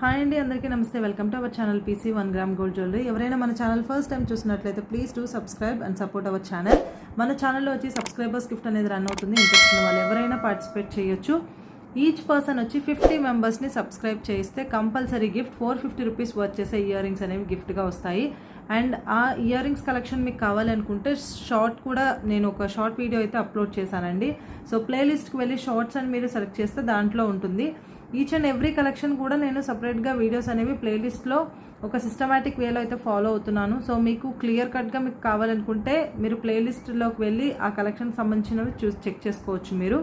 Hi అండి, అందరికీ నమస్తే. Welcome to our channel PC 1 gram gold jewellery. ఎవరైనా మన ఛానల్ ఫస్ట్ టైం చూసినట్లయితే please do subscribe and support our channel. మన ఛానల్లో వచ్చి సబ్స్క్రైబర్స్ గిఫ్ట్ అనేది రన్ అవుతుంది. ఇంట్రెస్ట్ ఉన్న వాళ్ళు ఎవరైనా పార్టిసిపేట్ చేయొచ్చు. ఈచ్ పర్సన్ వచ్చి 50 మెంబర్స్ని సబ్స్క్రైబ్ చేయిస్తే కంపల్సరీ గిఫ్ట్ 450 రూపీస్ వర్త్ చేసే ఇయర్ రింగ్స్ అనేవి గిఫ్ట్గా వస్తాయి. అండ్ ఆ ఇయర్ రింగ్స్ కలెక్షన్ మీకు కావాలనుకుంటే షార్ట్ కూడా నేను ఒక షార్ట్ వీడియో అయితే అప్లోడ్ చేశానండి. సో ప్లేలిస్ట్కి వెళ్ళి షార్ట్స్ అని మీరు సెలెక్ట్ చేస్తే దాంట్లో ఉంటుంది. ఈచ్ అండ్ ఎవ్రీ కలెక్షన్ కూడా నేను సపరేట్గా వీడియోస్ అనేవి ప్లేలిస్ట్లో ఒక సిస్టమేటిక్ వేలో అయితే ఫాలో అవుతున్నాను. సో మీకు క్లియర్ కట్గా మీకు కావాలనుకుంటే మీరు ప్లేలిస్ట్లోకి వెళ్ళి ఆ కలెక్షన్కి సంబంధించినవి చెక్ చేసుకోవచ్చు మీరు.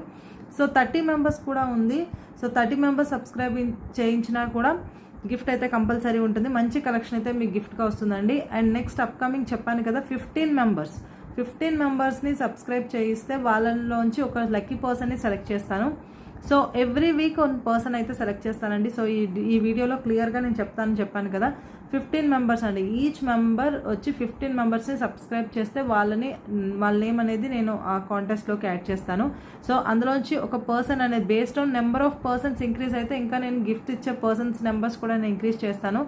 సో 30 మెంబర్స్ కూడా ఉంది. సో 30 మెంబర్స్ సబ్స్క్రైబ్ చేయించినా కూడా గిఫ్ట్ అయితే కంపల్సరీ ఉంటుంది. మంచి కలెక్షన్ అయితే మీకు గిఫ్ట్గా వస్తుందండి. అండ్ నెక్స్ట్ అప్కమింగ్ చెప్పాను కదా 15 మెంబర్స్ని సబ్స్క్రైబ్ చేయిస్తే వాళ్ళలోంచి ఒక లక్కీ పర్సన్ని సెలెక్ట్ చేస్తాను. సో ఎవ్రీ వీక్ 1 పర్సన్ అయితే సెలెక్ట్ చేస్తానండి. సో ఈ వీడియోలో క్లియర్గా నేను చెప్పాను కదా 15 మెంబర్స్ అండి. ఈచ్ మెంబర్ వచ్చి 15 మెంబర్స్ని సబ్స్క్రైబ్ చేస్తే వాళ్ళ నేమ్ అనేది నేను ఆ కాంటెస్ట్లోకి యాడ్ చేస్తాను. సో అందులోంచి ఒక పర్సన్ అనేది based on number of persons increase అయితే ఇంకా నేను గిఫ్ట్ ఇచ్చే పర్సన్స్ నెంబర్స్ కూడా నేను ఇంక్రీజ్ చేస్తాను.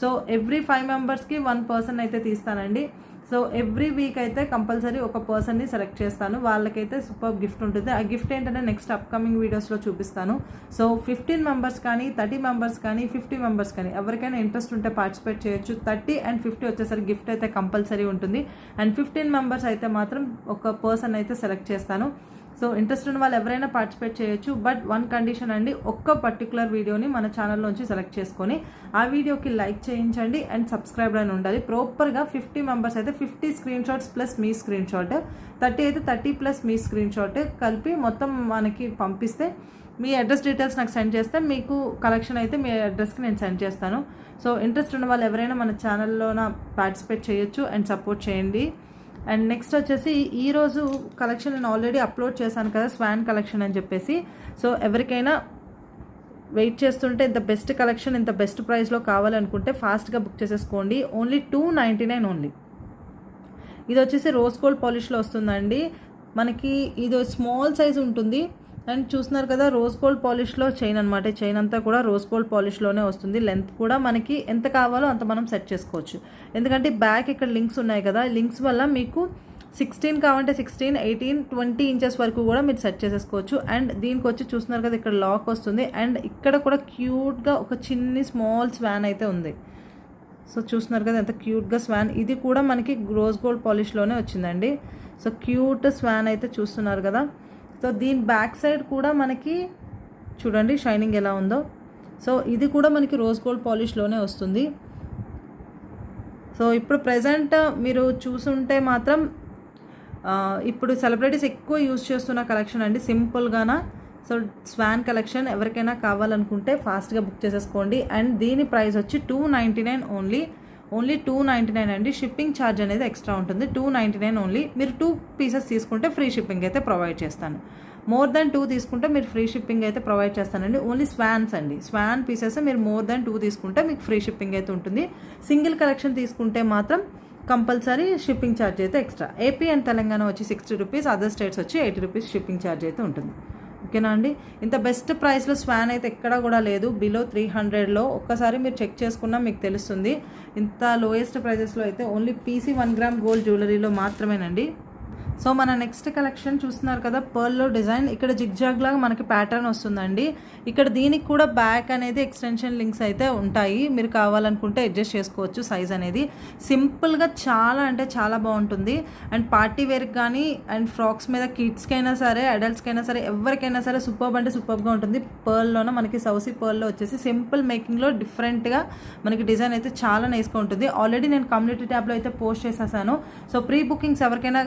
సో ఎవ్రీ 5 మెంబర్స్కి 1 పర్సన్ అయితే తీస్తానండి. సో ఎవ్రీ వీక్ అయితే కంపల్సరీ ఒక పర్సన్ని సెలెక్ట్ చేస్తాను. వాళ్ళకైతే సూపర్ గిఫ్ట్ ఉంటుంది. ఆ గిఫ్ట్ ఏంటంటే నెక్స్ట్ అప్కమింగ్ వీడియోస్లో చూపిస్తాను. సో 15 మెంబర్స్ కానీ 30 మెంబర్స్ కానీ 50 మెంబర్స్ కానీ ఎవరికైనా ఇంట్రెస్ట్ ఉంటే పార్టిసిపేట్ చేయొచ్చు. 30 and 50 వచ్చేసరికి గిఫ్ట్ అయితే కంపల్సరీ ఉంటుంది. అండ్ 15 మెంబర్స్ అయితే మాత్రం ఒక పర్సన్ అయితే సెలెక్ట్ చేస్తాను. సో ఇంట్రెస్ట్ ఉన్న వాళ్ళు ఎవరైనా పార్టిసిపేట్ చేయొచ్చు. బట్ 1 కండిషన్ అండి, ఒక్క పర్టికులర్ వీడియోని మన ఛానల్లోంచి సెలెక్ట్ చేసుకొని ఆ వీడియోకి లైక్ చేయించండి అండ్ సబ్స్క్రైబ్ అని ఉండాలి. ప్రాపర్గా 50 మెంబర్స్ అయితే 50 స్క్రీన్ షాట్స్ ప్లస్ మీ స్క్రీన్ షాట్, 30 అయితే 30 ప్లస్ మీ స్క్రీన్ షాట్ కలిపి మొత్తం మనకి పంపిస్తే మీ అడ్రస్ డీటెయిల్స్ నాకు సెండ్ చేస్తే మీకు కలెక్షన్ అయితే మీ అడ్రస్కి నేను సెండ్ చేస్తాను. సో ఇంట్రెస్ట్ ఉన్న వాళ్ళు ఎవరైనా మన ఛానల్లోన పార్టిసిపేట్ చేయొచ్చు అండ్ సపోర్ట్ చేయండి. అండ్ నెక్స్ట్ వచ్చేసి ఈరోజు కలెక్షన్ నేను ఆల్రెడీ అప్లోడ్ చేశాను కదా, స్వాన్ కలెక్షన్ అని చెప్పేసి. సో ఎవరికైనా వెయిట్ చేస్తుంటే ఇంత బెస్ట్ కలెక్షన్ ఇంత బెస్ట్ ప్రైస్లో కావాలనుకుంటే ఫాస్ట్గా బుక్ చేసేసుకోండి. Only 299 only. ఇది వచ్చేసి రోజ్ గోల్డ్ పాలిష్లో వస్తుందండి. మనకి ఇది స్మాల్ సైజ్ ఉంటుంది. అండ్ చూస్తున్నారు కదా రోజ్ గోల్డ్ పాలిష్లో చైన్ అనమాట. చైన్ అంతా కూడా రోజ్ గోల్డ్ పాలిష్లోనే వస్తుంది. లెంత్ కూడా మనకి ఎంత కావాలో అంత మనం సెట్ చేసుకోవచ్చు. ఎందుకంటే బ్యాక్ ఇక్కడ లింక్స్ ఉన్నాయి కదా, లింక్స్ వల్ల మీకు 16 కావాలంటే 16, 18, 20 ఇంచెస్ వరకు కూడా మీరు సెట్ చేసేసుకోవచ్చు. అండ్ దీనికి వచ్చి చూస్తున్నారు కదా ఇక్కడ లాక్ వస్తుంది. అండ్ ఇక్కడ కూడా క్యూట్గా ఒక చిన్ని స్మాల్ స్వాన్ అయితే ఉంది. సో చూస్తున్నారు కదా ఎంత క్యూట్గా స్వాన్. ఇది కూడా మనకి రోజ్ గోల్డ్ పాలిష్లోనే వచ్చిందండి. సో క్యూట్ స్వాన్ అయితే చూస్తున్నారు కదా. సో దీని బ్యాక్ సైడ్ కూడా మనకి చూడండి షైనింగ్ ఎలా ఉందో. సో ఇది కూడా మనకి రోజ్ గోల్డ్ పాలిష్లోనే వస్తుంది. సో ఇప్పుడు ప్రజెంట్ మీరు చూసుంటే మాత్రం ఇప్పుడు సెలబ్రిటీస్ ఎక్కువ యూజ్ చేస్తున్న కలెక్షన్ అండి, సింపుల్గానా. సో స్వాన్ కలెక్షన్ ఎవరికైనా కావాలనుకుంటే ఫాస్ట్గా బుక్ చేసేసుకోండి. అండ్ దీని ప్రైస్ వచ్చి 299 ఓన్లీ 299 అండి. షిప్పింగ్ ఛార్జ్ అనేది ఎక్స్ట్రా ఉంటుంది. 299 ఓన్లీ. మీరు 2 పీసెస్ తీసుకుంటే ఫ్రీ షిప్పింగ్ అయితే ప్రొవైడ్ చేస్తాను. మోర్ దెన్ 2 తీసుకుంటే మీరు ఫ్రీ షిప్పింగ్ అయితే ప్రొవైడ్ చేస్తానండి. ఓన్లీ స్వాన్స్ అండి, స్వాన్ పీసెస్ మీరు మోర్ దెన్ 2 తీసుకుంటే మీకు ఫ్రీ షిప్పింగ్ అయితే ఉంటుంది. సింగిల్ కలెక్షన్ తీసుకుంటే మాత్రం కంపల్సరీ షిప్పింగ్ ఛార్జ్ అయితే ఎక్స్ట్రా. ఏపీ అండ్ తెలంగాణ వచ్చి 60 రూపీస్, అదర్ స్టేట్స్ వచ్చి 80 రూపీస్ షిప్పింగ్ ఛార్జ్ అయితే ఉంటుంది. ఓకేనా అండి. ఇంత బెస్ట్ ప్రైస్లో స్వాన్ అయితే ఎక్కడా కూడా లేదు. బిలో 300లో ఒక్కసారి మీరు చెక్ చేసుకున్నా మీకు తెలుస్తుంది. ఇంత లోయెస్ట్ ప్రైజెస్లో అయితే ఓన్లీ పీసీ 1 గ్రామ్ గోల్డ్ జ్యువెలరీలో మాత్రమేనండి. సో మన నెక్స్ట్ కలెక్షన్ చూస్తున్నారు కదా పర్ల్లో డిజైన్. ఇక్కడ జిగ్జాగ్ లాగా మనకి ప్యాటర్న్ వస్తుందండి. ఇక్కడ దీనికి కూడా బ్యాక్ అనేది ఎక్స్టెన్షన్ లింక్స్ అయితే ఉంటాయి. మీరు కావాలనుకుంటే అడ్జస్ట్ చేసుకోవచ్చు సైజ్ అనేది. సింపుల్గా చాలా అంటే చాలా బాగుంటుంది. అండ్ పార్టీ వేర్కి కానీ అండ్ ఫ్రాక్స్ మీద కిడ్స్కైనా సరే అడల్ట్స్కైనా సరే ఎవరికైనా సరే సూపర్బ్ అంటే సూపర్గా ఉంటుంది. పర్ల్లోనే మనకి సౌసీ పర్ల్లో వచ్చేసి సింపుల్ మేకింగ్లో డిఫరెంట్గా మనకి డిజైన్ అయితే చాలా నైస్గా ఉంటుంది. ఆల్రెడీ నేను కమ్యూనిటీ ట్యాబ్లో అయితే పోస్ట్ చేసేసాను. సో ప్రీ బుకింగ్స్ ఎవరికైనా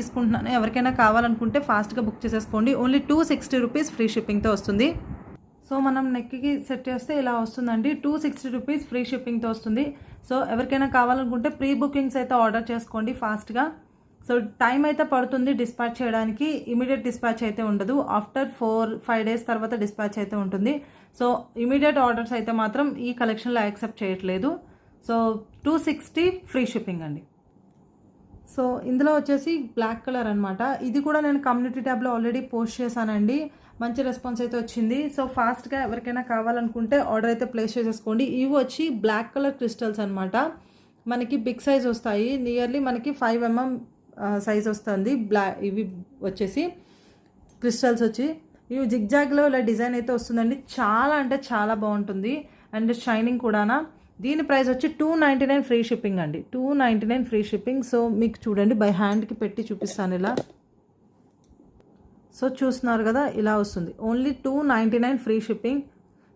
తీసుకుంటున్నాను, ఎవరికైనా కావాలనుకుంటే ఫాస్ట్గా బుక్ చేసేసుకోండి. ఓన్లీ 260 రూపీస్ ఫ్రీ షిప్పింగ్తో వస్తుంది. సో మనం నెక్కి సెట్ చేస్తే ఇలా వస్తుందండి. 260 రూపీస్ ఫ్రీ షిప్పింగ్తో వస్తుంది. సో ఎవరికైనా కావాలనుకుంటే ప్రీ బుకింగ్స్ అయితే ఆర్డర్ చేసుకోండి ఫాస్ట్గా. సో టైం అయితే పడుతుంది డిస్పాచ్ చేయడానికి, ఇమీడియట్ డిస్పాచ్ అయితే ఉండదు. ఆఫ్టర్ 4-5 డేస్ తర్వాత డిస్పాచ్ అయితే ఉంటుంది. సో ఇమీడియట్ ఆర్డర్స్ అయితే మాత్రం ఈ కలెక్షన్లో యాక్సెప్ట్ చేయట్లేదు. సో 260 ఫ్రీ షిప్పింగ్ అండి. సో ఇందులో వచ్చేసి బ్లాక్ కలర్ అనమాట. ఇది కూడా నేను కమ్యూనిటీ ట్యాబ్లో ఆల్రెడీ పోస్ట్ చేశానండి. మంచి రెస్పాన్స్ అయితే వచ్చింది. సో ఫాస్ట్గా ఎవరికైనా కావాలనుకుంటే ఆర్డర్ అయితే ప్లేస్ చేసేసుకోండి. ఇవి వచ్చి బ్లాక్ కలర్ క్రిస్టల్స్ అనమాట. మనకి బిగ్ సైజ్ వస్తాయి, నియర్లీ మనకి 5 mm సైజ్ వస్తుంది. ఇవి వచ్చేసి క్రిస్టల్స్ వచ్చి ఇవి జిగ్జాగ్లో ఇలా డిజైన్ అయితే వస్తుందండి. చాలా అంటే చాలా బాగుంటుంది అండ్ షైనింగ్ కూడానా. దీని ప్రైస్ వచ్చి 299 ఫ్రీ షిప్పింగ్ అండి. 299 ఫ్రీ షిప్పింగ్. సో మీకు చూడండి, బై హ్యాండ్కి పెట్టి చూపిస్తాను ఇలా. సో చూస్తున్నారు కదా, ఇలా వస్తుంది. Only 299 free shipping.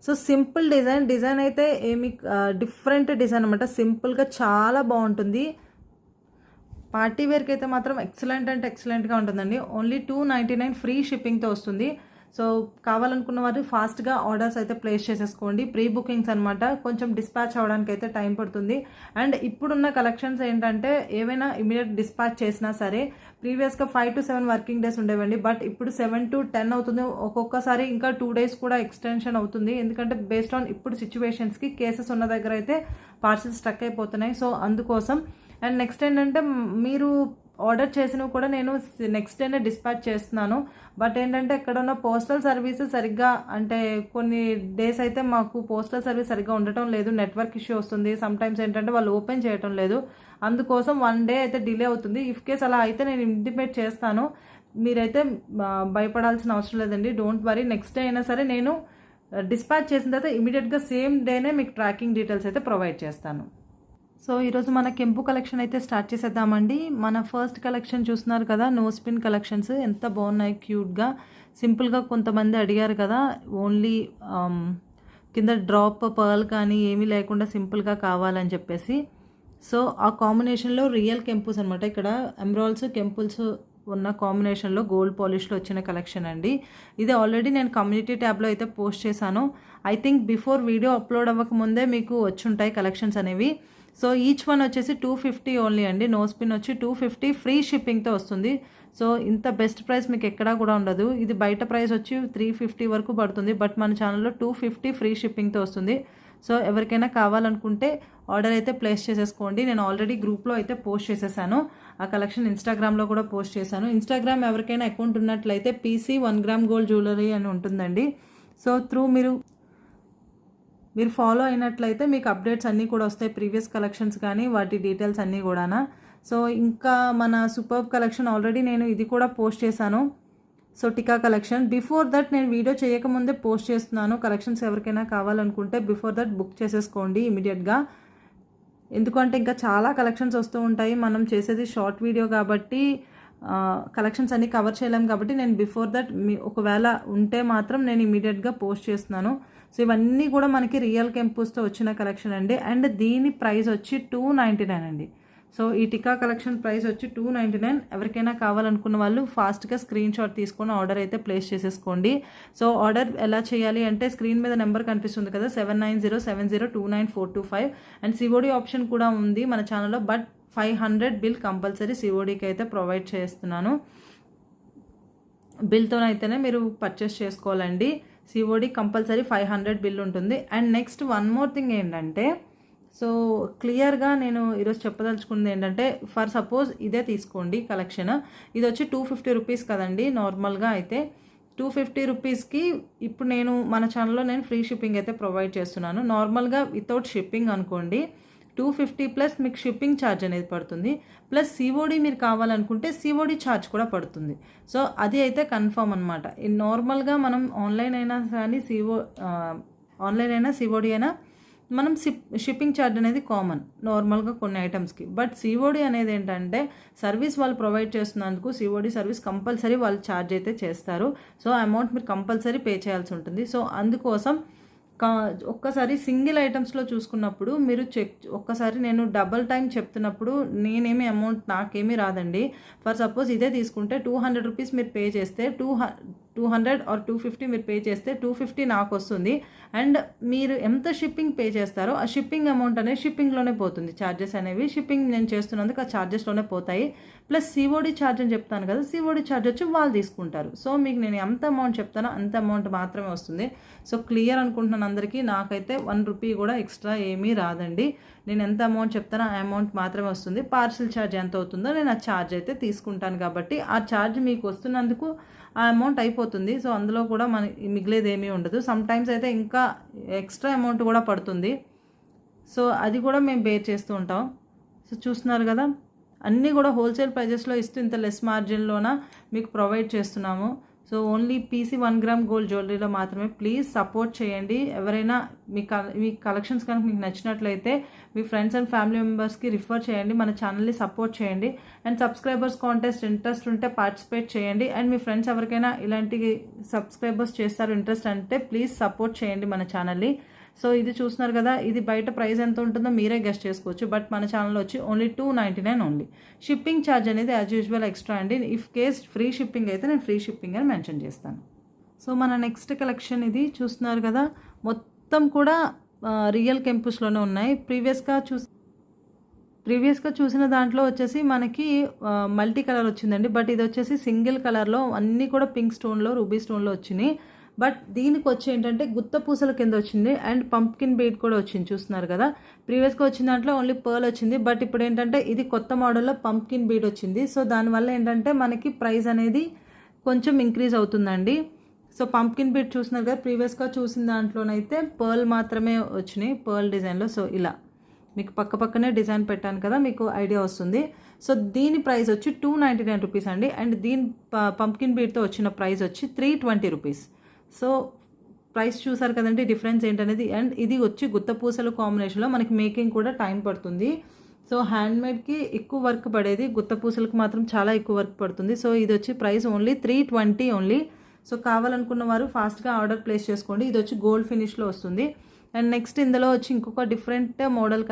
So simple design అయితే ఏమి డిఫరెంట్ డిజైన్ అనమాట. సింపుల్గా చాలా బాగుంటుంది. పార్టీ వేర్కి అయితే మాత్రం ఎక్సలెంట్ అంటే ఎక్సలెంట్గా ఉంటుందండి. ఓన్లీ 299 ఫ్రీ షిప్పింగ్తో వస్తుంది. సో కావాలనుకున్న వారు ఫాస్ట్గా ఆర్డర్స్ అయితే ప్లేస్ చేసేసుకోండి. ప్రీ బుకింగ్స్ అనమాట, కొంచెం డిస్పాచ్ అవ్వడానికి అయితే టైం పడుతుంది. అండ్ ఇప్పుడున్న కలెక్షన్స్ ఏంటంటే ఏవైనా ఇమీడియట్ డిస్పాచ్ చేసినా సరే ప్రీవియస్గా 5 to 7 వర్కింగ్ డేస్ ఉండేవండి. బట్ ఇప్పుడు 7 to 10 అవుతుంది. ఒక్కొక్కసారి ఇంకా 2 days కూడా ఎక్స్టెన్షన్ అవుతుంది. ఎందుకంటే బేస్డ్ ఆన్ ఇప్పుడు సిచ్యువేషన్స్కి కేసెస్ ఉన్న దగ్గర అయితే పార్సిల్స్ స్టక్ అయిపోతున్నాయి. సో అందుకోసం. అండ్ నెక్స్ట్ ఏంటంటే మీరు ఆర్డర్ చేసినవి కూడా నేను నెక్స్ట్ డేనే డిస్పాచ్ చేస్తున్నాను. బట్ ఏంటంటే ఇక్కడ ఉన్న పోస్టల్ సర్వీస్ సరిగ్గా, అంటే కొన్ని డేస్ అయితే మాకు పోస్టల్ సర్వీస్ సరిగ్గా ఉండటం లేదు, నెట్వర్క్ ఇష్యూ వస్తుంది. సమ్టైమ్స్ ఏంటంటే వాళ్ళు ఓపెన్ చేయటం లేదు. అందుకోసం 1 day అయితే డిలే అవుతుంది. ఇఫ్ కేస్ అలా అయితే నేను ఇంటిమేట్ చేస్తాను. మీరైతే భయపడాల్సిన అవసరం లేదండి, డోంట్ వరీ. నెక్స్ట్ డే అయినా సరే నేను డిస్పాచ్ చేసిన తర్వాత ఇమీడియట్గా సేమ్ డేనే మీకు ట్రాకింగ్ డీటెయిల్స్ అయితే ప్రొవైడ్ చేస్తాను. సో ఈరోజు మన కెంపు కలెక్షన్ అయితే స్టార్ట్ చేసేద్దామండి. మన ఫస్ట్ కలెక్షన్ చూస్తున్నారు కదా, నోస్ పిన్ కలెక్షన్స్ ఎంత బాగున్నాయి, క్యూట్గా సింపుల్గా. కొంతమంది అడిగారు కదా, ఓన్లీ కింద డ్రాప్ పర్ల్ కానీ ఏమీ లేకుండా సింపుల్గా కావాలని చెప్పేసి. సో ఆ కాంబినేషన్లో రియల్ కెంపుస్ అనమాట. ఇక్కడ ఎమరాల్డ్స్ కెంపుల్స్ ఉన్న కాంబినేషన్లో గోల్డ్ పాలిష్లో వచ్చిన కలెక్షన్ అండి. ఇది ఆల్రెడీ నేను కమ్యూనిటీ ట్యాబ్లో అయితే పోస్ట్ చేశాను. I think before video upload అవ్వకముందే మీకు వచ్చి ఉంటాయి కలెక్షన్స్ అనేవి. సో ఈచ్ వన్ వచ్చేసి 250 ఓన్లీ అండి. నోస్ పిన్ వచ్చి 250 ఫ్రీ షిప్పింగ్తో వస్తుంది. సో ఇంత బెస్ట్ ప్రైస్ మీకు ఎక్కడా కూడా ఉండదు. ఇది బయట ప్రైస్ వచ్చి 350 వరకు పడుతుంది, బట్ మన ఛానల్లో 250 ఫ్రీ షిప్పింగ్తో వస్తుంది. సో ఎవరికైనా కావాలనుకుంటే ఆర్డర్ అయితే ప్లేస్ చేసేసుకోండి. నేను ఆల్రెడీ గ్రూప్లో అయితే పోస్ట్ చేసేసాను. ఆ కలెక్షన్ ఇన్స్టాగ్రామ్లో కూడా పోస్ట్ చేశాను. ఇన్స్టాగ్రామ్ ఎవరికైనా అకౌంట్ ఉన్నట్లయితే PC 1 gram gold జ్యువెలరీ అని ఉంటుందండి. సో మీరు ఫాలో అయినట్లయితే మీకు అప్డేట్స్ అన్నీ కూడా వస్తాయి, ప్రీవియస్ కలెక్షన్స్ కానీ వాటి డీటెయిల్స్ అన్నీ కూడానా. సో ఇంకా మన సూపర్బ్ కలెక్షన్ ఆల్రెడీ నేను ఇది కూడా పోస్ట్ చేశాను. So tikka collection before that నేను వీడియో చేయకముందే పోస్ట్ చేస్తున్నాను. కలెక్షన్స్ ఎవరికైనా కావాలనుకుంటే బిఫోర్ దట్ బుక్ చేసేసుకోండి ఇమీడియట్గా. ఎందుకంటే ఇంకా చాలా కలెక్షన్స్ వస్తూ ఉంటాయి. మనం చేసేది షార్ట్ వీడియో కాబట్టి కలెక్షన్స్ అన్నీ కవర్ చేయలేం. కాబట్టి నేను బిఫోర్ దట్ ఒకవేళ ఉంటే మాత్రం నేను ఇమీడియట్గా పోస్ట్ చేస్తున్నాను. సో ఇవన్నీ కూడా మనకి రియల్ కెంపుస్తో వచ్చిన కలెక్షన్ అండి. అండ్ దీని ప్రైస్ వచ్చి 299 అండి. సో ఈ టికా కలెక్షన్ ప్రైస్ వచ్చి 299. ఎవరికైనా కావాలనుకున్న వాళ్ళు ఫాస్ట్గా స్క్రీన్ షాట్ తీసుకొని ఆర్డర్ అయితే ప్లేస్ చేసేసుకోండి. సో ఆర్డర్ ఎలా చేయాలి అంటే స్క్రీన్ మీద నెంబర్ కనిపిస్తుంది కదా, 7907029425. అండ్ COD ఆప్షన్ కూడా ఉంది మన ఛానల్లో. బట్ 500 బిల్ కంపల్సరీ CODకి అయితే ప్రొవైడ్ చేస్తున్నాను. బిల్తోనైతేనే మీరు పర్చేస్ చేసుకోవాలండి. COD కంపల్సరీ 500 బిల్ ఉంటుంది. And next one more thing ఏంటంటే, సో క్లియర్గా నేను ఈరోజు చెప్పదలుచుకున్నది ఏంటంటే, ఫర్ సపోజ్ ఇదే తీసుకోండి కలెక్షన్. ఇది వచ్చి 250 రూపీస్ కదండి నార్మల్గా అయితే. 250 రూపీస్కి ఇప్పుడు నేను మన ఛానల్లో నేను ఫ్రీ షిప్పింగ్ అయితే ప్రొవైడ్ చేస్తున్నాను. నార్మల్గా వితౌట్ షిప్పింగ్ అనుకోండి 250 ప్లస్ మీకు షిప్పింగ్ ఛార్జ్ అనేది పడుతుంది. ప్లస్ COD మీరు కావాలనుకుంటే COD ఛార్జ్ కూడా పడుతుంది. సో అది అయితే కన్ఫర్మ్ అనమాట. నార్మల్గా మనం ఆన్లైన్ అయినా కానీ ఆన్లైన్ అయినా COD అయినా మనం షిప్పింగ్ ఛార్జ్ అనేది కామన్ నార్మల్గా కొన్ని ఐటమ్స్కి. బట్ COD అనేది ఏంటంటే సర్వీస్ వాళ్ళు ప్రొవైడ్ చేస్తున్నందుకు COD సర్వీస్ కంపల్సరీ వాళ్ళు ఛార్జ్ అయితే చేస్తారు. సో అమౌంట్ మీరు కంపల్సరీ పే చేయాల్సి ఉంటుంది. సో అందుకోసం ఒక్కసారి సింగిల్ ఐటమ్స్లో చూసుకున్నప్పుడు మీరు ఒక్కసారి నేను డబల్ టైం చెప్తున్నప్పుడు నేనేమి అమౌంట్ నాకేమీ రాదండి. ఫర్ సపోజ్ ఇదే తీసుకుంటే 200 రూపీస్ మీరు పే చేస్తే 200 or 250 మీరు పే చేస్తే 250 నాకు వస్తుంది. అండ్ మీరు ఎంత షిప్పింగ్ పే చేస్తారో ఆ షిప్పింగ్ అమౌంట్ అనేది షిప్పింగ్లోనే పోతుంది. ఛార్జెస్ అనేవి షిప్పింగ్ నేను చేస్తున్నందుకు ఆ ఛార్జెస్లోనే పోతాయి. ప్లస్ COD ఛార్జ్ అని చెప్తాను కదా, COD ఛార్జ్ వచ్చి వాళ్ళు తీసుకుంటారు. సో మీకు నేను ఎంత అమౌంట్ చెప్తానో అంత అమౌంట్ మాత్రమే వస్తుంది. సో క్లియర్ అనుకుంటున్నాను అందరికీ. నాకైతే 1 రూపీ కూడా ఎక్స్ట్రా ఏమీ రాదండి. నేను ఎంత అమౌంట్ చెప్తానో ఆ అమౌంట్ మాత్రమే వస్తుంది. పార్సిల్ ఛార్జ్ ఎంత అవుతుందో నేను ఆ ఛార్జ్ అయితే తీసుకుంటాను. కాబట్టి ఆ ఛార్జ్ మీకు వస్తున్నందుకు ఆ అమౌంట్ అయిపోతుంది. సో అందులో కూడా మిగిలేది ఏమీ ఉండదు. సమ్ టైమ్స్ అయితే ఇంకా ఎక్స్ట్రా అమౌంట్ కూడా పడుతుంది. సో అది కూడా మేము బేర్ చేస్తూ ఉంటాం. సో చూస్తున్నారు కదా, అన్నీ కూడా హోల్సేల్ ప్రైజెస్లో ఇస్తూ ఇంత లెస్ మార్జిన్లోన మీకు ప్రొవైడ్ చేస్తున్నాము. So only PC 1 gram gold జ్యువెలరీలో మాత్రమే. ప్లీజ్ సపోర్ట్ చేయండి. ఎవరైనా మీ కలెక్షన్స్ కనుక మీకు నచ్చినట్లయితే మీ ఫ్రెండ్స్ అండ్ ఫ్యామిలీ మెంబర్స్కి రిఫర్ చేయండి. మన ఛానల్ని సపోర్ట్ చేయండి. అండ్ సబ్స్క్రైబర్స్ కాంటెస్ట్ ఇంట్రెస్ట్ ఉంటే పార్టిసిపేట్ చేయండి. అండ్ మీ ఫ్రెండ్స్ ఎవరికైనా ఇలాంటి సబ్స్క్రైబర్స్ చేస్తారు ఇంట్రెస్ట్ అంటే ప్లీజ్ సపోర్ట్ చేయండి మన ఛానల్ని. సో ఇది చూస్తున్నారు కదా, ఇది బయట ప్రైస్ ఎంత ఉంటుందో మీరే గెస్ట్ చేసుకోవచ్చు. బట్ మన ఛానల్లో వచ్చి ఓన్లీ 299 ఓన్లీ. షిప్పింగ్ ఛార్జ్ అనేది యాజ్ యూజువల్ ఎక్స్ట్రా అండి. ఇఫ్ కేస్ ఫ్రీ షిప్పింగ్ అయితే నేను ఫ్రీ షిప్పింగ్ అని మెన్షన్ చేస్తాను. సో మన నెక్స్ట్ కలెక్షన్ ఇది చూస్తున్నారు కదా, మొత్తం కూడా రియల్ కెంపుస్లోనే ఉన్నాయి. ప్రీవియస్గా చూసిన దాంట్లో వచ్చేసి మనకి మల్టీ కలర్ వచ్చిందండి. బట్ ఇది వచ్చేసి సింగిల్ కలర్లో అన్నీ కూడా పింక్ స్టోన్లో రూబీ స్టోన్లో వచ్చినాయి. బట్ దీనికి వచ్చి ఏంటంటే గుత్త పూసల కింద వచ్చింది అండ్ పంప్కిన్ బీడ్ కూడా వచ్చింది. చూస్తున్నారు కదా, ప్రీవియస్గా వచ్చిన దాంట్లో ఓన్లీ పర్ల్ వచ్చింది. బట్ ఇప్పుడు ఏంటంటే ఇది కొత్త మోడల్లో పంప్కిన్ బీడ్ వచ్చింది. సో దానివల్ల ఏంటంటే మనకి ప్రైస్ అనేది కొంచెం ఇంక్రీజ్ అవుతుందండి. సో పంప్కిన్ బీడ్ చూస్తున్నారు కదా, ప్రీవియస్గా చూసిన దాంట్లోనైతే పర్ల్ మాత్రమే వచ్చినాయి, పర్ల్ డిజైన్లో. సో ఇలా మీకు పక్కనే డిజైన్ పెట్టాను కదా, మీకు ఐడియా వస్తుంది. సో దీని ప్రైస్ వచ్చి 299 రూపీస్ అండి. అండ్ దీని పంప్కిన్ బీడ్తో వచ్చిన ప్రైస్ వచ్చి 320 రూపీస్. సో ప్రైస్ చూసారు కదండి డిఫరెన్స్ ఏంటనేది. అండ్ ఇది వచ్చి గుత్తపూసలు కాంబినేషన్లో మనకి మేకింగ్ కూడా టైం పడుతుంది. సో హ్యాండ్మేడ్కి ఎక్కువ వర్క్ పడేది, గుత్తపూసలకు మాత్రం చాలా ఎక్కువ వర్క్ పడుతుంది. సో ఇది వచ్చి ప్రైస్ ఓన్లీ 320 ఓన్లీ. సో కావాలనుకున్న వారు ఫాస్ట్గా ఆర్డర్ ప్లేస్ చేసుకోండి. ఇది వచ్చి గోల్డ్ ఫినిష్లో వస్తుంది. అండ్ నెక్స్ట్ ఇందులో వచ్చి ఇంకొక డిఫరెంట్ మోడల్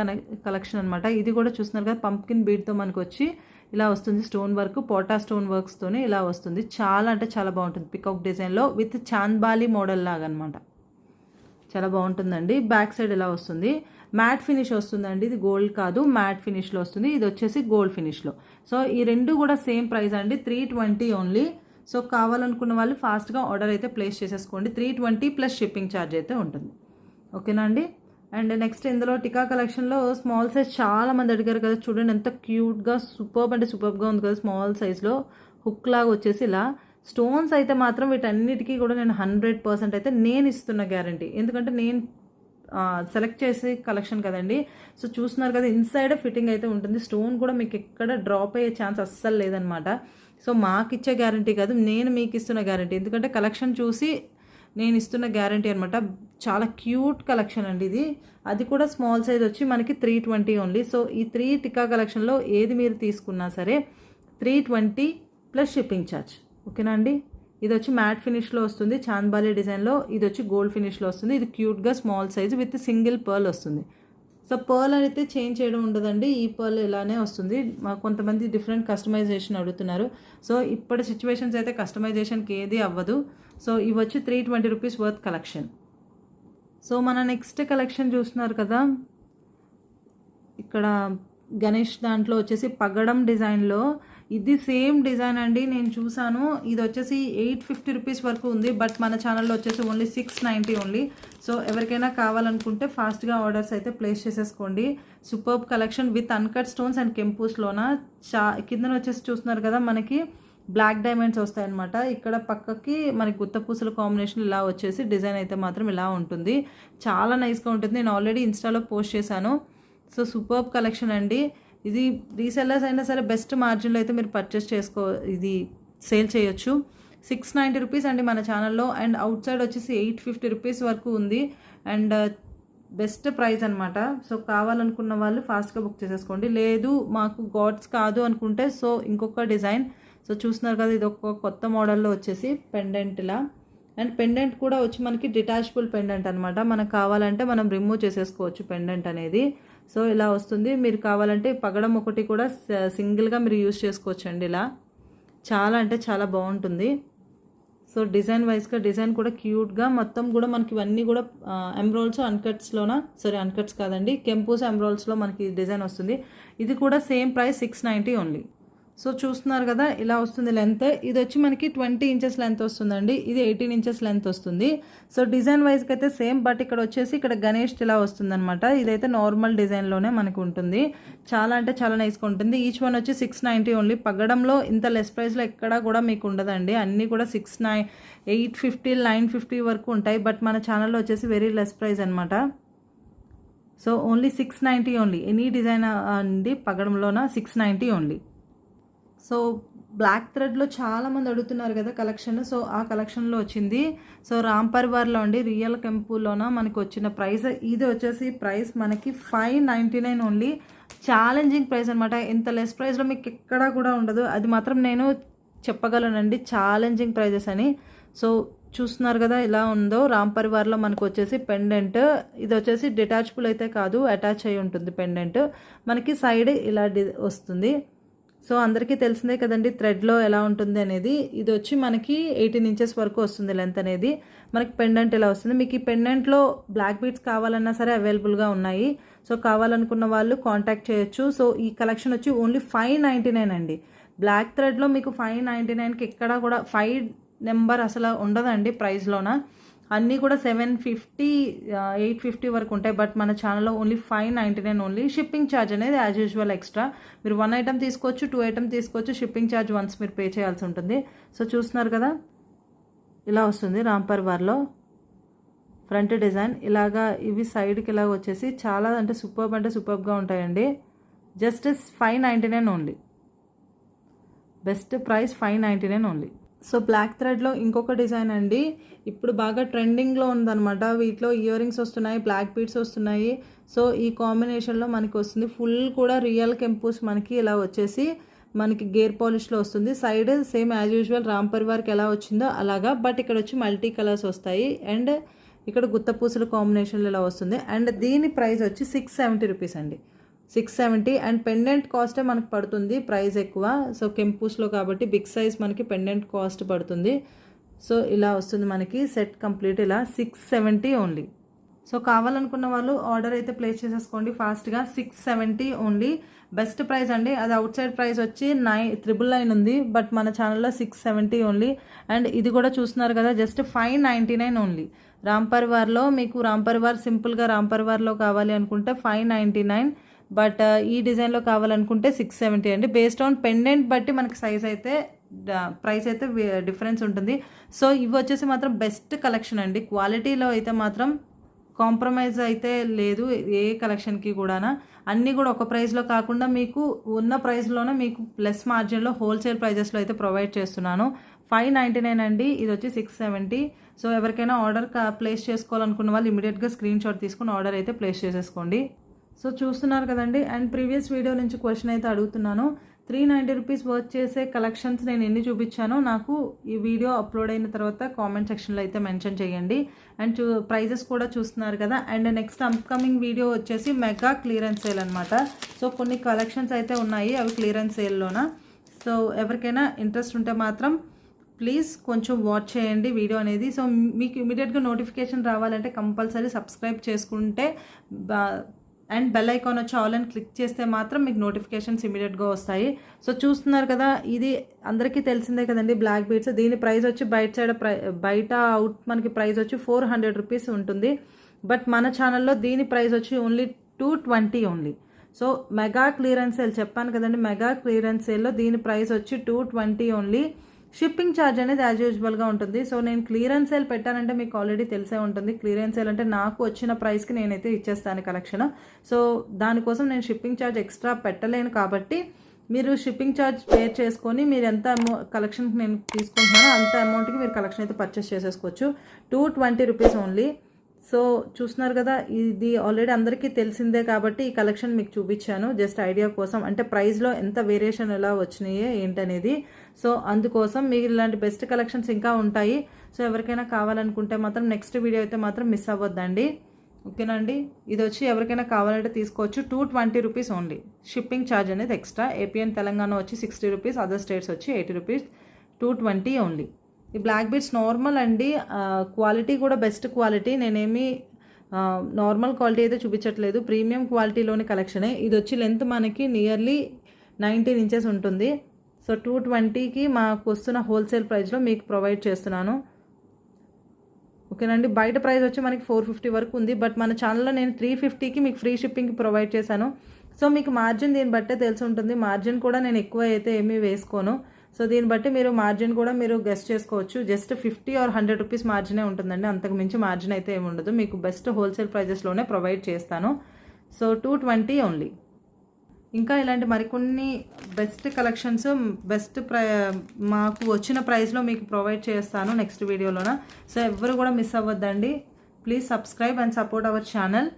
కలెక్షన్ అనమాట. ఇది కూడా చూస్తున్నారు కదా, పంప్కిన్ బీడ్తో మనకు వచ్చి ఇలా వస్తుంది. స్టోన్ వర్క్, పోటా స్టోన్ వర్క్స్తోనే ఇలా వస్తుంది. చాలా అంటే చాలా బాగుంటుంది. పికాక్ డిజైన్లో విత్ చాంద్బాలి మోడల్ లాగా అనమాట. చాలా బాగుంటుందండి. బ్యాక్ సైడ్ ఇలా వస్తుంది. మ్యాట్ ఫినిష్ వస్తుందండి. ఇది గోల్డ్ కాదు, మ్యాట్ ఫినిష్లో వస్తుంది. ఇది వచ్చేసి గోల్డ్ ఫినిష్లో. సో ఈ రెండు కూడా సేమ్ ప్రైస్ అండి, 320 ఓన్లీ. సో కావాలనుకున్న వాళ్ళు ఫాస్ట్గా ఆర్డర్ అయితే ప్లేస్ చేసేసుకోండి. 320 ప్లస్ షిప్పింగ్ ఛార్జ్ అయితే ఉంటుంది. ఓకేనా అండి. అండ్ నెక్స్ట్ ఇందులో టికా కలెక్షన్లో స్మాల్ సైజ్ చాలా మంది అడిగారు కదా, చూడండి ఎంత క్యూట్గా సూపర్బ్ అంటే సూపర్బ్గా ఉంది కదా. స్మాల్ సైజ్లో హుక్ లాగా వచ్చేసి ఇలా స్టోన్స్ అయితే మాత్రం వీటన్నిటికీ కూడా నేను 100% అయితే నేను ఇస్తున్న గ్యారంటీ. ఎందుకంటే నేను సెలెక్ట్ చేసే కలెక్షన్ కదండి. సో చూస్తున్నారు కదా, ఇన్సైడ్ ఫిట్టింగ్ అయితే ఉంటుంది. స్టోన్ కూడా మీకు ఎక్కడ డ్రాప్ అయ్యే ఛాన్స్ అస్సలు లేదనమాట. సో మాకు ఇచ్చే గ్యారంటీ కాదు, నేను మీకు ఇస్తున్న గ్యారంటీ. ఎందుకంటే కలెక్షన్ చూసి నేను ఇస్తున్న గ్యారంటీ అనమాట. చాలా క్యూట్ కలెక్షన్ అండి ఇది. అది కూడా స్మాల్ సైజ్ వచ్చి మనకి 320 ఓన్లీ. సో ఈ 3 టికా కలెక్షన్లో ఏది మీరు తీసుకున్నా సరే 320 ప్లస్ షిప్పింగ్ ఛార్జ్. ఓకేనా అండి. ఇది వచ్చి మ్యాట్ ఫినిష్లో వస్తుంది, చాంద్బాలి డిజైన్లో. ఇది వచ్చి గోల్డ్ ఫినిష్లో వస్తుంది. ఇది క్యూట్గా small size with single pearl వస్తుంది. సో పర్ల్ అయితే చేంజ్ చేయడం ఉండదండి, ఈ పర్ల్ ఇలానే వస్తుంది. కొంతమంది డిఫరెంట్ కస్టమైజేషన్ అడుగుతున్నారు. సో ఇప్పటి సిచ్యువేషన్స్ అయితే కస్టమైజేషన్కి ఏది అవ్వదు. సో ఇవి వచ్చి 320 రూపీస్ వర్త్ కలెక్షన్. సో మన నెక్స్ట్ కలెక్షన్ చూస్తున్నారు కదా, ఇక్కడ గణేష్ దాంట్లో వచ్చేసి పగడం డిజైన్లో ఇది సేమ్ డిజైన్ అండి. నేను చూసాను, ఇది వచ్చేసి 850 రూపీస్ వరకు ఉంది. బట్ మన ఛానల్లో వచ్చేసి ఓన్లీ 690 ఓన్లీ. సో ఎవరికైనా కావాలనుకుంటే ఫాస్ట్గా ఆర్డర్స్ అయితే ప్లేస్ చేసేసుకోండి. Superb collection with uncut stones and కెంపూస్లోన కిందన వచ్చేసి చూస్తున్నారు కదా, మనకి బ్లాక్ డైమండ్స్ వస్తాయన్నమాట. ఇక్కడ పక్కకి మనకి గుత్తపూసల కాంబినేషన్ ఇలా వచ్చేసి డిజైన్ అయితే మాత్రం ఇలా ఉంటుంది. చాలా నైస్గా ఉంటుంది. నేను ఆల్రెడీ ఇన్స్టాలో పోస్ట్ చేశాను. సో సూపర్బ్ కలెక్షన్ అండి. ఇది రీసెల్లర్స్ అయినా సరే బెస్ట్ మార్జిన్లో అయితే మీరు పర్చేస్ ఇది సేల్ చేయొచ్చు. 690 రూపీస్ అండి మన ఛానల్లో. అండ్ అవుట్ సైడ్ వచ్చేసి 850 రూపీస్ వరకు ఉంది. అండ్ బెస్ట్ ప్రైస్ అనమాట. సో కావాలనుకున్న వాళ్ళు ఫాస్ట్గా బుక్ చేసేసుకోండి. లేదు మాకు గాడ్స్ కాదు అనుకుంటే సో ఇంకొక డిజైన్. సో చూస్తున్నారు కదా, ఇది ఒక కొత్త మోడల్లో వచ్చేసి పెండెంట్ ఇలా. అండ్ పెండెంట్ కూడా వచ్చి మనకి డిటాచబుల్ పెండెంట్ అనమాట. మనకు కావాలంటే మనం రిమూవ్ చేసేసుకోవచ్చు పెండెంట్ అనేది. సో ఇలా వస్తుంది. మీరు కావాలంటే పగడం ఒకటి కూడా సింగిల్గా మీరు యూజ్ చేసుకోవచ్చు అండి. ఇలా చాలా అంటే చాలా బాగుంటుంది. సో డిజైన్ వైజ్గా డిజైన్ కూడా క్యూట్గా మొత్తం కూడా మనకి ఇవన్నీ కూడా ఎంబ్రాయిడ్స్ అన్కట్స్ కాదండి, కెంపూస్ ఎంబ్రాయిడ్స్లో మనకి డిజైన్ వస్తుంది. ఇది కూడా సేమ్ ప్రైస్ 690 ఓన్లీ. సో చూస్తున్నారు కదా ఇలా వస్తుంది లెంత్. ఇది వచ్చి మనకి 20 ఇంచెస్ లెంత్ వస్తుందండి. ఇది 18 ఇంచెస్ లెంత్ వస్తుంది. సో డిజైన్ వైజ్కి అయితే సేమ్, బట్ ఇక్కడ వచ్చేసి ఇక్కడ గణేష్ ఇలా వస్తుందన్నమాట. ఇదైతే నార్మల్ డిజైన్లోనే మనకు ఉంటుంది. చాలా అంటే చాలా నైస్గా ఉంటుంది. ఈచ్ వన్ వచ్చి 690 ఓన్లీ. పగ్గడంలో ఇంత లెస్ ప్రైస్లో ఎక్కడా కూడా మీకు ఉండదండి. అన్నీ కూడా 850 950 వరకు ఉంటాయి. బట్ మన ఛానల్లో వచ్చేసి వెరీ లెస్ ప్రైస్ అనమాట. So only 690 only. Any design అండి పగడంలోన 690 ఓన్లీ. సో బ్లాక్ థ్రెడ్లో చాలామంది అడుగుతున్నారు కదా కలెక్షన్. సో ఆ కలెక్షన్లో వచ్చింది. సో రామ్ పరివార్లో అండి, రియల్ కెంపులోన మనకు వచ్చిన ప్రైస్ ఇది వచ్చేసి ప్రైస్ మనకి 599 ఓన్లీ. ఛాలెంజింగ్ ప్రైస్ అనమాట. ఇంత లెస్ ప్రైస్లో మీకు ఎక్కడా కూడా ఉండదు. అది మాత్రం నేను చెప్పగలనండి, ఛాలెంజింగ్ ప్రైజెస్ అని. సో చూస్తున్నారు కదా ఇలా ఉందో. రామ్ పరివార్లో మనకు వచ్చేసి పెండెంట్. ఇది వచ్చేసి డిటాచబుల్ అయితే కాదు, అటాచ్ అయి ఉంటుంది పెండెంట్. మనకి సైడ్ ఇలా వస్తుంది. సో అందరికీ తెలిసిందే కదండి థ్రెడ్లో ఎలా ఉంటుంది అనేది. ఇది వచ్చి మనకి 18 ఇంచెస్ వరకు వస్తుంది లెంత్ అనేది. మనకి పెండెంట్ ఇలా వస్తుంది. మీకు ఈ పెండెంట్లో బ్లాక్ బీడ్స్ కావాలన్నా సరే అవైలబుల్గా ఉన్నాయి. సో కావాలనుకున్న వాళ్ళు కాంటాక్ట్ చేయొచ్చు. సో ఈ కలెక్షన్ వచ్చి ఓన్లీ 599 అండి. బ్లాక్ థ్రెడ్లో మీకు 599కి ఎక్కడా కూడా 5 నెంబర్ అసలు ఉండదండి ప్రైస్లోన. అన్నీ కూడా 750 850 వరకు ఉంటాయి. బట్ మన ఛానల్లో ఓన్లీ 599 ఓన్లీ. షిప్పింగ్ ఛార్జ్ అనేది యాజ్ యూజువల్ ఎక్స్ట్రా. మీరు 1 ఐటమ్ తీసుకోవచ్చు, 2 ఐటమ్ తీసుకోవచ్చు. షిప్పింగ్ ఛార్జ్ వన్స్ మీరు పే చేయాల్సి ఉంటుంది. సో చూస్తున్నారు కదా ఇలా వస్తుంది రామ్ పరివార్లో ఫ్రంట్ డిజైన్. ఇలాగా ఇవి సైడ్కి ఇలా వచ్చేసి చాలా అంటే సూపర్గా ఉంటాయండి. Just 599 only. Best price 599 only. So black థ్రెడ్లో ఇంకొక డిజైన్ అండి, ఇప్పుడు బాగా ట్రెండింగ్లో ఉందన్నమాట. వీటిలో ఇయర్ రింగ్స్ వస్తున్నాయి, బ్లాక్ బీడ్స్ వస్తున్నాయి. సో ఈ కాంబినేషన్లో మనకి వస్తుంది. ఫుల్ కూడా రియల్ కెంపూస్ మనకి ఇలా వచ్చేసి మనకి గేర్ పాలిష్లో వస్తుంది. సైడ్ సేమ్ యాజ్ యూజువల్ రామ్ పరివార్కి ఎలా వచ్చిందో అలాగా, బట్ ఇక్కడ వచ్చి మల్టీ కలర్స్ వస్తాయి. అండ్ ఇక్కడ గుత్తపూసల కాంబినేషన్లో ఇలా వస్తుంది. అండ్ దీని ప్రైస్ వచ్చి 670 రూపీస్ అండి. 670. అండ్ పెండెంట్ కాస్టే మనకు పడుతుంది ప్రైస్ ఎక్కువ. సో కెంపూస్లో కాబట్టి బిగ్ సైజ్ మనకి పెండెంట్ కాస్ట్ పడుతుంది. సో ఇలా వస్తుంది మనకి సెట్ కంప్లీట్ ఇలా 670 ఓన్లీ. సో కావాలనుకున్న వాళ్ళు ఆర్డర్ అయితే ప్లేస్ చేసేసుకోండి ఫాస్ట్గా. 670 ఓన్లీ. బెస్ట్ ప్రైస్ అండి. అది అవుట్ సైడ్ ప్రైస్ వచ్చి 999 ఉంది, బట్ మన ఛానల్లో 670 ఓన్లీ. అండ్ ఇది కూడా చూస్తున్నారు కదా జస్ట్ 599 ఓన్లీ. రామ్ పరివార్లో మీకు రామ్ పరివార్ సింపుల్గా రామ్ పరివార్లో కావాలి అనుకుంటే 599, బట్ ఈ డిజైన్లో కావాలనుకుంటే 670 అండి. బేస్డ్ ఆన్ పెండెంట్ బట్టి మనకి సైజ్ అయితే ప్రైస్ అయితే డిఫరెన్స్ ఉంటుంది. సో ఇవి వచ్చేసి మాత్రం బెస్ట్ కలెక్షన్ అండి. క్వాలిటీలో అయితే మాత్రం కాంప్రమైజ్ అయితే లేదు ఏ కలెక్షన్కి కూడా. అన్నీ కూడా ఒక ప్రైస్లో కాకుండా మీకు ఉన్న ప్రైస్లోనే మీకు ప్లస్ మార్జిన్లో హోల్సేల్ ప్రైజెస్లో అయితే ప్రొవైడ్ చేస్తున్నాను. 599 అండి. ఇది వచ్చి 670. సో ఎవరికైనా ఆర్డర్ ప్లేస్ చేసుకోవాలనుకున్న వాళ్ళు ఇమీడియట్గా స్క్రీన్ షాట్ తీసుకుని ఆర్డర్ అయితే ప్లేస్ చేసేసుకోండి. సో చూస్తున్నారు కదండి. అండ్ ప్రీవియస్ వీడియో నుంచి క్వశ్చన్ అయితే అడుగుతున్నాను, 390 రూపీస్ వర్త్ చేసే కలెక్షన్స్ నేను ఎన్ని చూపించానో నాకు ఈ వీడియో అప్లోడ్ అయిన తర్వాత కామెంట్ సెక్షన్లో అయితే మెన్షన్ చేయండి. అండ్ ప్రైజెస్ కూడా చూస్తున్నారు కదా. అండ్ నెక్స్ట్ అప్కమింగ్ వీడియో వచ్చేసి మెగా క్లియరెన్స్ సేల్ అనమాట. సో కొన్ని కలెక్షన్స్ అయితే ఉన్నాయి, అవి క్లియరెన్స్ సేల్లోన. సో ఎవరికైనా ఇంట్రెస్ట్ ఉంటే మాత్రం ప్లీజ్ కొంచెం వాచ్ చేయండి వీడియో అనేది. సో మీకు ఇమీడియట్గా నోటిఫికేషన్ రావాలంటే కంపల్సరీ సబ్స్క్రైబ్ చేసుకుంటే అండ్ బెల్ ఐకాన్ వచ్చి ఆల్ అని క్లిక్ చేస్తే మాత్రం మీకు నోటిఫికేషన్స్ ఇమీడియట్గా వస్తాయి. సో చూస్తున్నారు కదా, ఇది అందరికీ తెలిసిందే కదండి బ్లాక్ బీడ్స్. దీని ప్రైస్ వచ్చి బయట అవుట్ మనకి ప్రైస్ వచ్చి 400 రూపీస్ ఉంటుంది. బట్ మన ఛానల్లో దీని ప్రైస్ వచ్చి only 220 only. So mega clearance sale చెప్పాను కదండి, మెగా క్లియరెన్స్ సేల్లో దీని ప్రైస్ వచ్చి 220 ఓన్లీ. షిప్పింగ్ ఛార్జ్ అనేది యాజ్ యూజువల్గా ఉంటుంది. సో నేను క్లియరెన్స్ సేల్ పెట్టానంటే మీకు ఆల్రెడీ తెలిసే ఉంటుంది. క్లియరెన్స్ సేల్ అంటే నాకు వచ్చిన ప్రైస్కి నేనైతే ఇచ్చేస్తాను కలెక్షన్. సో దానికోసం నేను షిప్పింగ్ ఛార్జ్ ఎక్స్ట్రా పెట్టలేను కాబట్టి మీరు షిప్పింగ్ ఛార్జ్ పే చేసుకొని మీరు ఎంత కలెక్షన్కి నేను తీసుకుంటున్నానో అంత అమౌంట్కి మీరు కలెక్షన్ అయితే పర్చేస్ చేసేసుకోవచ్చు. 220 రూపీస్ ఓన్లీ. సో చూస్తున్నారు కదా, ఇది ఆల్రెడీ అందరికీ తెలిసిందే కాబట్టి ఈ కలెక్షన్ మీకు చూపించాను జస్ట్ ఐడియా కోసం. అంటే ప్రైస్లో ఎంత వేరియేషన్ ఎలా వచ్చినాయి ఏంటనేది. సో అందుకోసం మీకు ఇలాంటి బెస్ట్ కలెక్షన్స్ ఇంకా ఉంటాయి. సో ఎవరికైనా కావాలనుకుంటే మాత్రం నెక్స్ట్ వీడియో అయితే మాత్రం మిస్ అవ్వద్దండి. ఓకేనండి. ఇది వచ్చి ఎవరికైనా కావాలంటే తీసుకోవచ్చు. 220 రూపీస్ ఓన్లీ. షిప్పింగ్ ఛార్జ్ అనేది ఎక్స్ట్రా. ఏపీ అండ్ తెలంగాణ వచ్చి 60 రూపీస్, అదర్ స్టేట్స్ వచ్చి 80 రూపీస్. 220 ఓన్లీ. ఈ బ్లాక్ బీడ్స్ నార్మల్ అండి, క్వాలిటీ కూడా బెస్ట్ క్వాలిటీ. నేనేమి నార్మల్ క్వాలిటీ అయితే చూపించట్లేదు, ప్రీమియం క్వాలిటీలోని కలెక్షనే. ఇది వచ్చి లెంత్ మనకి నియర్లీ 19 ఇంచెస్ ఉంటుంది. సో 220కి మాకు వస్తున్న హోల్సేల్ ప్రైస్లో మీకు ప్రొవైడ్ చేస్తున్నాను. ఓకేనండి. బయట ప్రైస్ వచ్చి మనకి 450 వరకు ఉంది, బట్ మన ఛానల్లో నేను 350కి మీకు ఫ్రీ షిప్పింగ్ ప్రొవైడ్ చేశాను. సో మీకు మార్జిన్ దీన్ని బట్టే తెలిసి ఉంటుంది. మార్జిన్ కూడా నేను ఎక్కువ అయితే ఏమీ వేసుకోను. సో దీన్ని బట్టి మీరు మార్జిన్ కూడా మీరు గెస్ట్ చేసుకోవచ్చు. జస్ట్ 50 ఆర్ 100 రూపీస్ మార్జినే ఉంటుందండి, అంతకు మించి మార్జిన్ అయితే ఏమి ఉండదు. మీకు బెస్ట్ హోల్సేల్ ప్రైజెస్లోనే ప్రొవైడ్ చేస్తాను. So 220 only. ఇంకా ఇలాంటి మరికొన్ని బెస్ట్ కలెక్షన్స్ మాకు వచ్చిన ప్రైస్లో మీకు ప్రొవైడ్ చేస్తాను నెక్స్ట్ వీడియోలోన. సో ఎవరు కూడా మిస్ అవ్వద్దండి. Please subscribe and support our channel.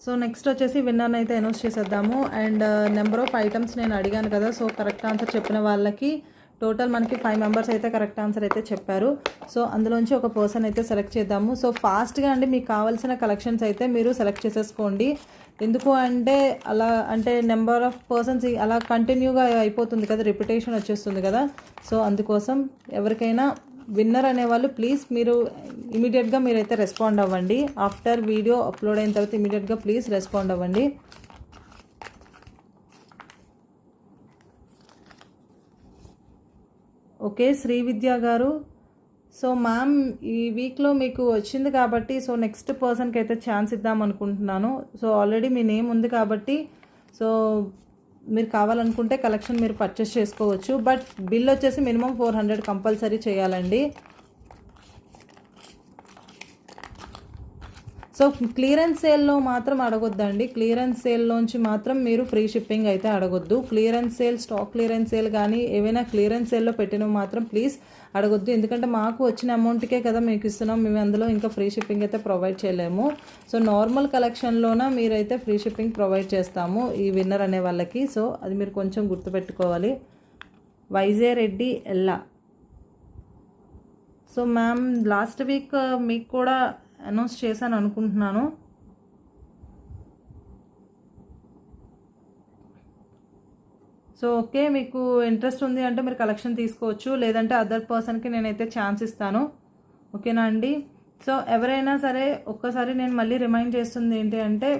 So next వచ్చేసి విన్నర్ని అయితే అనౌన్స్ చేసేద్దాము. అండ్ నెంబర్ ఆఫ్ ఐటమ్స్ నేను అడిగాను కదా, సో కరెక్ట్ ఆన్సర్ చెప్పిన వాళ్ళకి టోటల్ మనకి 5 మెంబర్స్ అయితే కరెక్ట్ ఆన్సర్ అయితే చెప్పారు. సో అందులోంచి ఒక పర్సన్ అయితే సెలెక్ట్ చేద్దాము. సో ఫాస్ట్గా అండి మీకు కావాల్సిన కలెక్షన్స్ అయితే మీరు సెలెక్ట్ చేసేసుకోండి. ఎందుకు అంటే అలా అంటే నెంబర్ ఆఫ్ పర్సన్స్ అలా కంటిన్యూగా అయిపోతుంది కదా, రిపిటేషన్ వచ్చేస్తుంది కదా. సో అందుకోసం ఎవరికైనా విన్నర్ అనేవాళ్ళు ప్లీజ్ మీరు ఇమీడియట్గా మీరైతే రెస్పాండ్ అవ్వండి. ఆఫ్టర్ వీడియో అప్లోడ్ అయిన తర్వాత ఇమీడియట్గా ప్లీజ్ రెస్పాండ్ అవ్వండి. ఓకే, శ్రీవిద్య గారు. సో మ్యామ్ ఈ వీక్లో మీకు వచ్చింది కాబట్టి సో నెక్స్ట్ పర్సన్కి అయితే ఛాన్స్ ఇద్దాం అనుకుంటున్నాను. సో ఆల్రెడీ మీ నేమ్ ఉంది కాబట్టి సో మీరు కావాలనుకుంటే కలెక్షన్ మీరు పర్చేస్ చేసుకోవచ్చు. బట్ బిల్ వచ్చేసి మినిమం 400 కంపల్సరీ చేయాలండి. సో క్లియరెన్స్ సేల్లో మాత్రం అడగొద్దండి. క్లియరెన్స్ సేల్లోంచి మాత్రం మీరు ఫ్రీ షిప్పింగ్ అయితే అడగొద్దు. Clearance sale, stock clearance sale కానీ ఏవైనా క్లియరెన్స్ సేల్లో పెట్టినవి మాత్రం ప్లీజ్ అడగొద్దు. ఎందుకంటే మాకు వచ్చిన అమౌంట్కే కదా మీకు ఇస్తున్నాం, మేము అందులో ఇంకా ఫ్రీ షిప్పింగ్ అయితే ప్రొవైడ్ చేయలేము. సో నార్మల్ కలెక్షన్లోన మీరైతే ఫ్రీ షిప్పింగ్ ప్రొవైడ్ చేస్తాము ఈ విన్నర్ అనే వాళ్ళకి. సో అది మీరు కొంచెం గుర్తుపెట్టుకోవాలి. వైజే రెడ్డి ఎల్లా. సో మ్యామ్ లాస్ట్ వీక్ మీకు కూడా అనౌన్స్ చేశాను అనుకుంటున్నాను. సో ఓకే, మీకు ఇంట్రెస్ట్ ఉంది అంటే మీరు కలెక్షన్ తీసుకోవచ్చు, లేదంటే అదర్ పర్సన్కి నేనైతే ఛాన్స్ ఇస్తాను. ఓకేనా అండి. సో ఎవరైనా సరే ఒక్కసారి నేను మళ్ళీ రిమైండ్ చేస్తుంది ఏంటి అంటే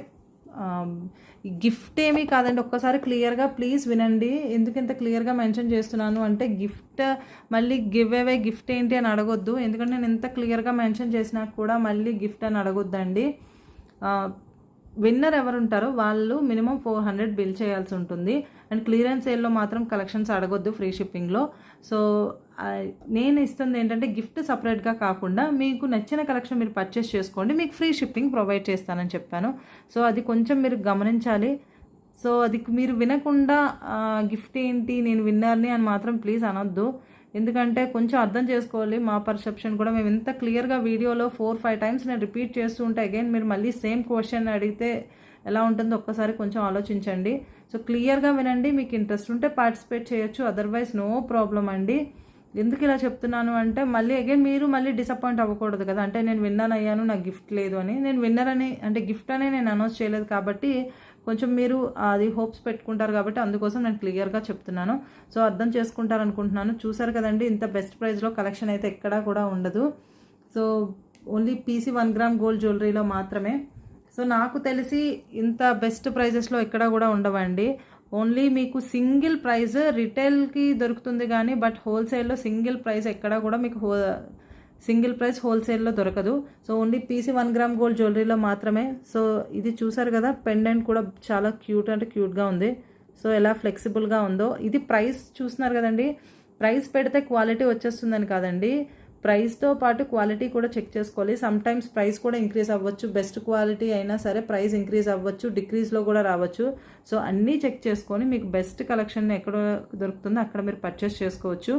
గిఫ్ట్ ఏమీ కాదండి. ఒక్కసారి క్లియర్గా ప్లీజ్ వినండి. ఎందుకు ఇంత క్లియర్గా మెన్షన్ చేస్తున్నాను అంటే గిఫ్ట్ మళ్ళీ గివ్ అవే గిఫ్ట్ ఏంటి అని అడగొద్దు. ఎందుకంటే నేను ఎంత క్లియర్గా మెన్షన్ చేసినా కూడా మళ్ళీ గిఫ్ట్ అని అడగొద్దండి. విన్నర్ ఎవరు ఉంటారో వాళ్ళు మినిమం 400 బిల్ చేయాల్సి ఉంటుంది. అండ్ క్లియరెన్స్ సేల్లో మాత్రం కలెక్షన్స్ అడగొద్దు ఫ్రీ షిప్పింగ్లో. సో నేను ఇస్తుంది ఏంటంటే గిఫ్ట్ సపరేట్గా కాకుండా మీకు నచ్చిన కలెక్షన్ మీరు పర్చేస్ చేసుకోండి, మీకు ఫ్రీ షిప్పింగ్ ప్రొవైడ్ చేస్తానని చెప్పాను. సో అది కొంచెం మీరు గమనించాలి. సో అది మీరు వినకుండా గిఫ్ట్ ఏంటి నేను విన్నర్ని అని మాత్రం ప్లీజ్ అనొద్దు. ఎందుకంటే కొంచెం అర్థం చేసుకోవాలి మా పర్సెప్షన్ కూడా. మేము ఇంత క్లియర్గా వీడియోలో 4-5 టైమ్స్ నేను రిపీట్ చేస్తూ ఉంటే అగైన్ మీరు మళ్ళీ సేమ్ క్వశ్చన్ అడిగితే ఎలా ఉంటుందో ఒక్కసారి కొంచెం ఆలోచించండి. సో క్లియర్గా వినండి. మీకు ఇంట్రెస్ట్ ఉంటే పార్టిసిపేట్ చేయొచ్చు, అదర్వైజ్ నో ప్రాబ్లం అండి. ఎందుకు ఇలా చెప్తున్నాను అంటే మళ్ళీ అగైన్ మీరు మళ్ళీ డిసప్పాయింట్ అవ్వకూడదు కదా. అంటే నేను విన్నర్ అయ్యాను నాకు గిఫ్ట్ లేదు అని. నేను విన్నర్ అని అంటే గిఫ్ట్ అనే నేను అనౌన్స్ చేయలేదు కాబట్టి కొంచెం మీరు అది హోప్స్ పెట్టుకుంటారు కాబట్టి అందుకోసం నేను క్లియర్గా చెప్తున్నాను. సో అర్థం చేసుకుంటారు అనుకుంటున్నాను. చూసారు కదండి, ఇంత బెస్ట్ ప్రైస్లో కలెక్షన్ అయితే ఎక్కడా కూడా ఉండదు. So only PC 1 gram gold జ్యువెలరీలో మాత్రమే. సో నాకు తెలిసి ఇంత బెస్ట్ ప్రైజెస్లో ఎక్కడా కూడా ఉండవండి. ఓన్లీ మీకు సింగిల్ ప్రైజ్ రిటైల్కి దొరుకుతుంది కానీ బట్ హోల్సేల్లో సింగిల్ ప్రైస్ ఎక్కడా కూడా మీకు సింగిల్ ప్రైస్ హోల్సేల్లో దొరకదు. So only PC 1 gram gold జ్యువెలరీలో మాత్రమే. సో ఇది చూసారు కదా, పెండెంట్ కూడా చాలా క్యూట్గా ఉంది. సో ఎలా ఫ్లెక్సిబుల్గా ఉందో. ఇది ప్రైస్ చూస్తున్నారు కదండి, ప్రైస్ పెడితే క్వాలిటీ వచ్చేస్తుందని కాదండి, ప్రైస్తో పాటు క్వాలిటీ కూడా చెక్ చేసుకోవాలి. సమ్ టైమ్స్ ప్రైస్ కూడా ఇంక్రీజ్ అవ్వచ్చు, బెస్ట్ క్వాలిటీ అయినా సరే ప్రైస్ ఇంక్రీజ్ అవ్వచ్చు, డిక్రీజ్లో కూడా రావచ్చు. సో అన్నీ చెక్ చేసుకొని మీకు బెస్ట్ కలెక్షన్ ఎక్కడ దొరుకుతుందో అక్కడ మీరు పర్చేస్ చేసుకోవచ్చు.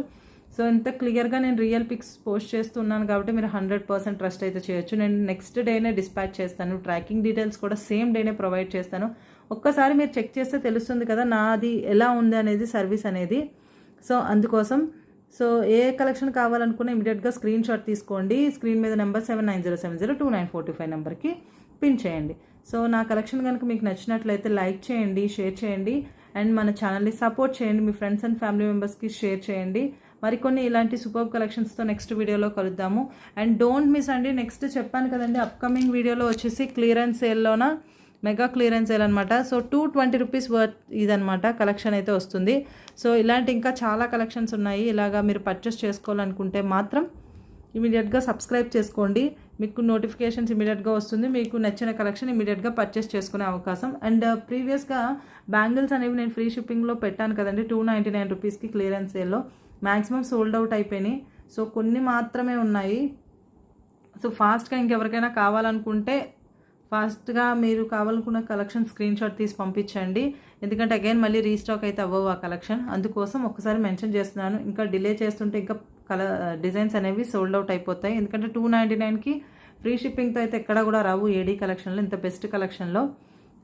సో ఇంత క్లియర్గా నేను రియల్ పిక్స్ పోస్ట్ చేస్తున్నాను కాబట్టి మీరు 100% ట్రస్ట్ అయితే చేయొచ్చు. నేను నెక్స్ట్ డేనే డిస్పాచ్ చేస్తాను, ట్రాకింగ్ డీటెయిల్స్ కూడా సేమ్ డేనే ప్రొవైడ్ చేస్తాను. ఒక్కసారి మీరు చెక్ చేస్తే తెలుస్తుంది కదా నాది ఎలా ఉంది అనేది, సర్వీస్ అనేది. సో అందుకోసం సో ఏ కలెక్షన్ కావాలనుకున్నా ఇమీడియట్గా స్క్రీన్ షాట్ తీసుకోండి. స్క్రీన్ మీద నెంబర్ 7907029425 నెంబర్కి పిన్ చేయండి. సో నా కలెక్షన్ కనుక మీకు నచ్చినట్లయితే లైక్ చేయండి, షేర్ చేయండి అండ్ మన ఛానల్ని సపోర్ట్ చేయండి. మీ ఫ్రెండ్స్ అండ్ ఫ్యామిలీ మెంబర్స్కి షేర్ చేయండి. మరికొన్ని ఇలాంటి సూపర్ కలెక్షన్స్తో నెక్స్ట్ వీడియోలో కలుద్దాము. అండ్ డోంట్ మిస్ అండి, నెక్స్ట్ చెప్పాను కదండి అప్కమింగ్ వీడియోలో వచ్చేసి క్లియరెన్స్ సేల్లోన మెగా క్లియరెన్స్ సేల్ అనమాట. సో 220 రూపీస్ వర్త్ ఇదనమాట కలెక్షన్ అయితే వస్తుంది. సో ఇలాంటి ఇంకా చాలా కలెక్షన్స్ ఉన్నాయి. ఇలాగా మీరు పర్చేస్ చేసుకోవాలనుకుంటే మాత్రం ఇమీడియట్గా సబ్స్క్రైబ్ చేసుకోండి. మీకు నోటిఫికేషన్స్ ఇమీడియట్గా వస్తుంది. మీకు నచ్చిన కలెక్షన్ ఇమీడియట్గా పర్చేస్ చేసుకునే అవకాశం. అండ్ ప్రీవియస్గా బ్యాంగిల్స్ అనేవి నేను ఫ్రీ షిప్పింగ్లో పెట్టాను కదండి 299 రూపీస్కి క్లియరెన్స్ సేల్లో. మ్యాక్సిమం సోల్డ్ అవుట్ అయిపోయినాయి. సో కొన్ని మాత్రమే ఉన్నాయి. సో ఫాస్ట్గా ఇంకెవరికైనా కావాలనుకుంటే ఫాస్ట్గా మీరు కావాలనుకున్న కలెక్షన్ స్క్రీన్ షాట్ తీసి పంపించండి. ఎందుకంటే అగైన్ మళ్ళీ రీస్టాక్ అయితే అవ్వవు ఆ కలెక్షన్. అందుకోసం ఒకసారి మెన్షన్ చేస్తున్నాను. ఇంకా డిలే చేస్తుంటే ఇంకా డిజైన్స్ అనేవి సోల్డ్ అవుట్ అయిపోతాయి. ఎందుకంటే 299కి ఫ్రీ షిప్పింగ్తో అయితే ఎక్కడ కూడా రావు ఏడీ కలెక్షన్లో, ఇంత బెస్ట్ కలెక్షన్లో.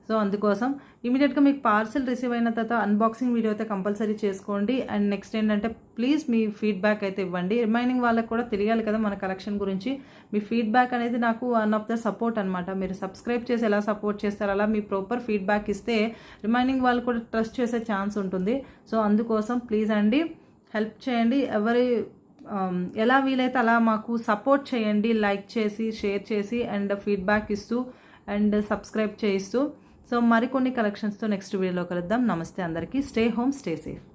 సో అందుకోసం ఇమీడియట్గా మీకు పార్సిల్ రిసీవ్ అయిన తర్వాత అన్బాక్సింగ్ వీడియో అయితే కంపల్సరీ చేసుకోండి. అండ్ నెక్స్ట్ ఏంటంటే ప్లీజ్ మీ ఫీడ్బ్యాక్ అయితే ఇవ్వండి. రిమైనింగ్ వాళ్ళకి కూడా తెలియాలి కదా మన కలెక్షన్ గురించి. మీ ఫీడ్బ్యాక్ అనేది నాకు వన్ ఆఫ్ ద సపోర్ట్ అనమాట. మీరు సబ్స్క్రైబ్ చేసి ఎలా సపోర్ట్ చేస్తారో అలా మీ ప్రాపర్ ఫీడ్బ్యాక్ ఇస్తే రిమైనింగ్ వాళ్ళు కూడా ట్రస్ట్ చేసే ఛాన్స్ ఉంటుంది. సో అందుకోసం ప్లీజ్ అండి హెల్ప్ చేయండి. ఎలా వీలైతే అలా మాకు సపోర్ట్ చేయండి. లైక్ చేసి, షేర్ చేసి అండ్ ఫీడ్బ్యాక్ ఇస్తూ అండ్ సబ్స్క్రైబ్ చేయిస్తూ. సో మరికొన్ని కలెక్షన్స్తో నెక్స్ట్ వీడియోలో కలుద్దాం. నమస్తే అందరికీ. Stay home, stay safe.